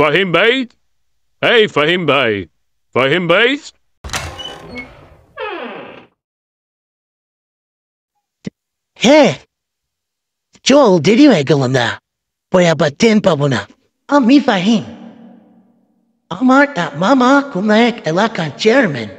ফাহিম ভাই, এই ফাহিম ভাই, ফাহিম ভাই। হ্যাঁ, চল, দেরি হয়ে গেল না, পরে আবার ট্রেন পাবো না। আমি ফাহিম, আমার মামা কোনো এক এলাকার চেয়ারম্যান।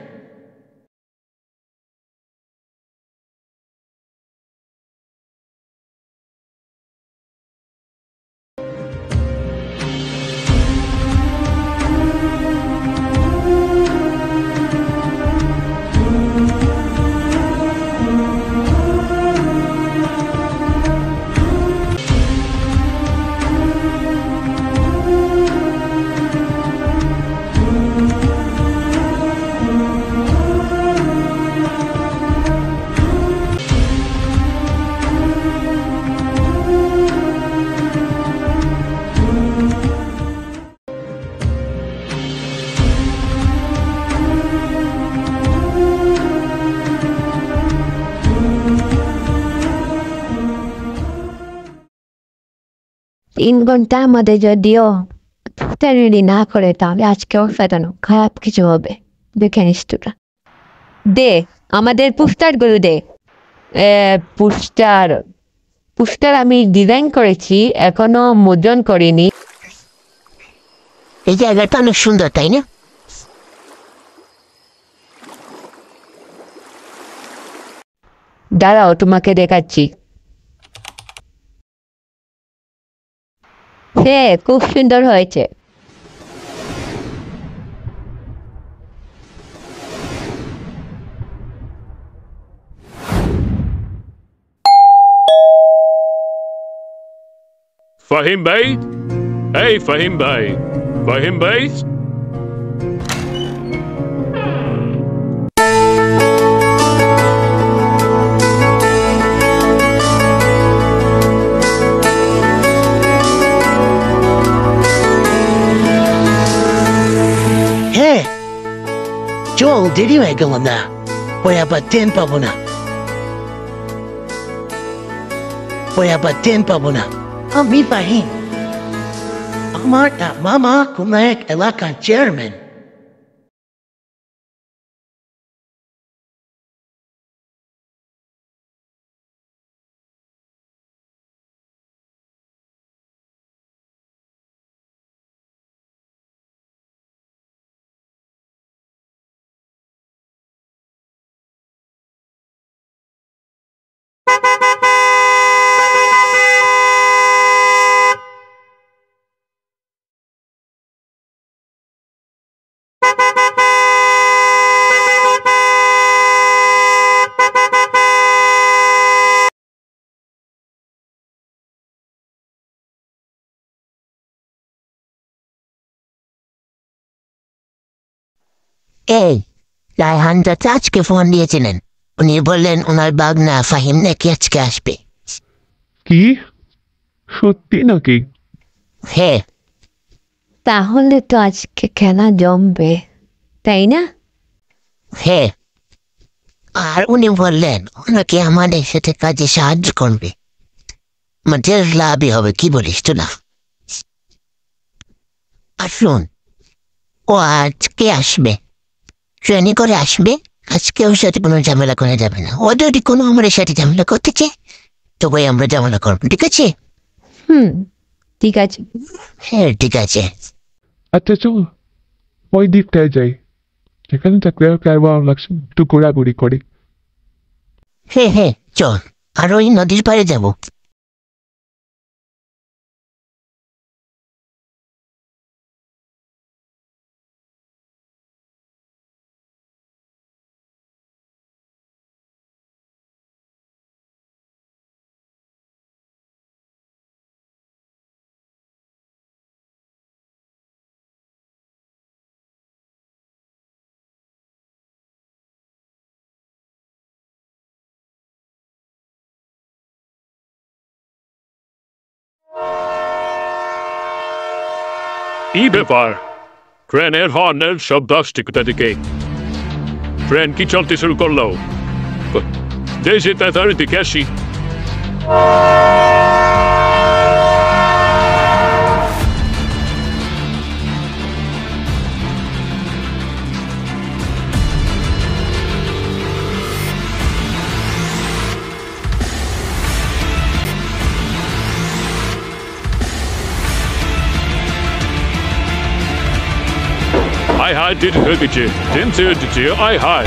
তিন ঘন্টার মধ্যে যদিও রেডি না করে তাহলে আজকেও ফেটানো খারাপ কিছু হবে। দেখে নিস তোরা। দে আমাদের পোস্টারগুলো দে। পোস্টার আমি ডিজাইন করেছি, এখনো মুদ্রণ করিনি। এই জায়গাটা অনেক সুন্দর, তাই না? দাঁড়াও, তোমাকে দেখাচ্ছি। হ্যাঁ, খুব সুন্দর হয়েছে। ফাহিম ভাই, এই ফাহিম ভাই, ফাহিম ভাই। হ্যাঁ, চল, দেরি হয়ে গেল না, পরে আবার ট্রেন পাবো না, আমি ফাহিম, আমার মামা কোনো এক এলাকার চেয়ারম্যান। এই রায়হান চাচা আজকে ফোন দিয়েছিলেন, উনি বললেন ওনার বাগনা ফাহিম নাকি আজকে আসবে। কি সত্যি নাকি? হ্যাঁ। তাহলে তো আজকে খেলা জমবে, তাই না? হ্যাঁ, আর উনি বললেন ওনাকে আমাদের সাথে কাজে সাহায্য করবে, আমাদের লাভই হবে। কি বলিস তোরা? আসুন, ও আজকে আসবে, ট্রেনে করে আসবে। আজকে ওর সাথে কোনো ঝামেলা করা যাবে না। ও যদি কোনো আমাদের সাথে ঝামেলা করতে চায় তবে আমরা ঝামেলা করবো, ঠিক আছে? ঠিক আছে। হ্যাঁ, ঠিক আছে। আচ্ছা চল ওই দিকটায় যাই, এখানে থাকলে প্রায় ভালো লাগছে, একটু ঘোরাঘুরি করি। হ্যাঁ হ্যাঁ, চল, আর ওই নদীর পাড়ে যাবো। এই ব্যাপার, ট্রেনের হর্নের শব্দ আসছে কোথা থেকে? ট্রেন কি চলতে শুরু করলো? দেশে তাড়াতাড়ি দিকে আসি। Ai hai dit högetje. Den södetje ai hai.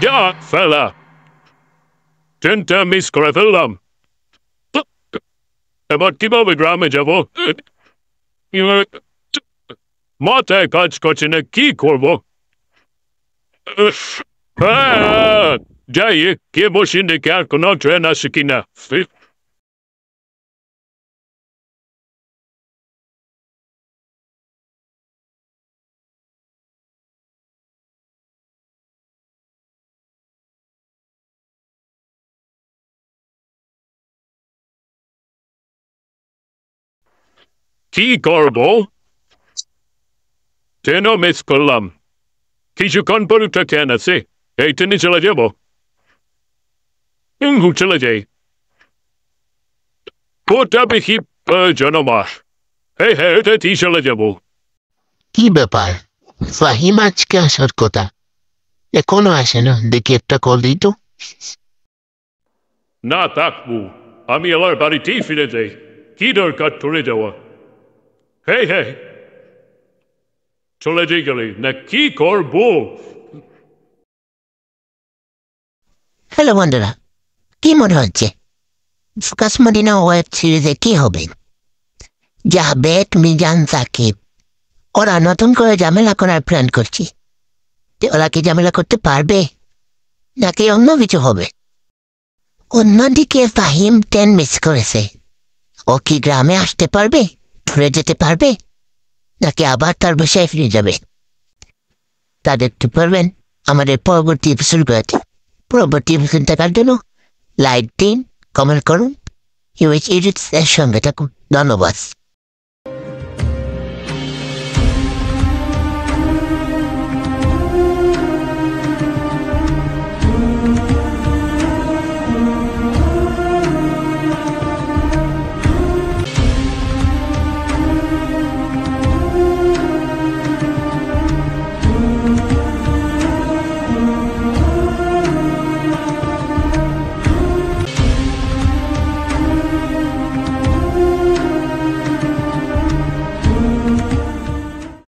Ja, fella. Tenta miss করে ফেললাম। এবার কিভাবে গ্রামে যাব? মাথায় কাজ করছে না, কি করব? যাই কে বসে দেখে আর কোনো ট্রেন আসে কিনা। কি করব? ট্রেনও মিস করলাম। কিছুক্ষণ পরে একটা ট্রেন আছে, এই ট্রেনে চলে যাব। চলে যাই। ওটা বেশি প্রয়োজন আমার। হ্যাঁ এটাতেই চলে যাব। কি ব্যাপার? ফাহিম আজকে আসার কথা, এখনো আসে না। দেখি একটা কল দিই তো। না থাকবো, আমি আমার বাড়িতেই ফিরে যাই। কি দরকার চলে যাওয়া? হ্যাঁ চলে যাই গেলে না কি করব? হ্যালো বন্ধুরা, কি মনে হচ্ছে ফোকাস মদিনা ওয়েব সিরিজে কি হবে? জাভেদ, মিজান, সাকিব ওরা নতুন করে ঝামেলা করার প্ল্যান করছি। ওরা কি ঝামেলা করতে পারবে নাকি অন্য কিছু হবে? অন্যদিকে ফাহিম ট্রেন মিস করেছে। ও কি গ্রামে আসতে পারবে, ঘুরে যেতে পারবে, নাকি আবার তার বাসায় ফিরে যাবে? তা দেখতে পারবেন আমাদের পরবর্তী এপিসোডগুলোতে। পরবর্তী এপিসোড দেখার জন্য লাইক দিন, কমেন্ট করুন, ইউএইচ এডিটস এর সঙ্গে থাকুন। ধন্যবাদ।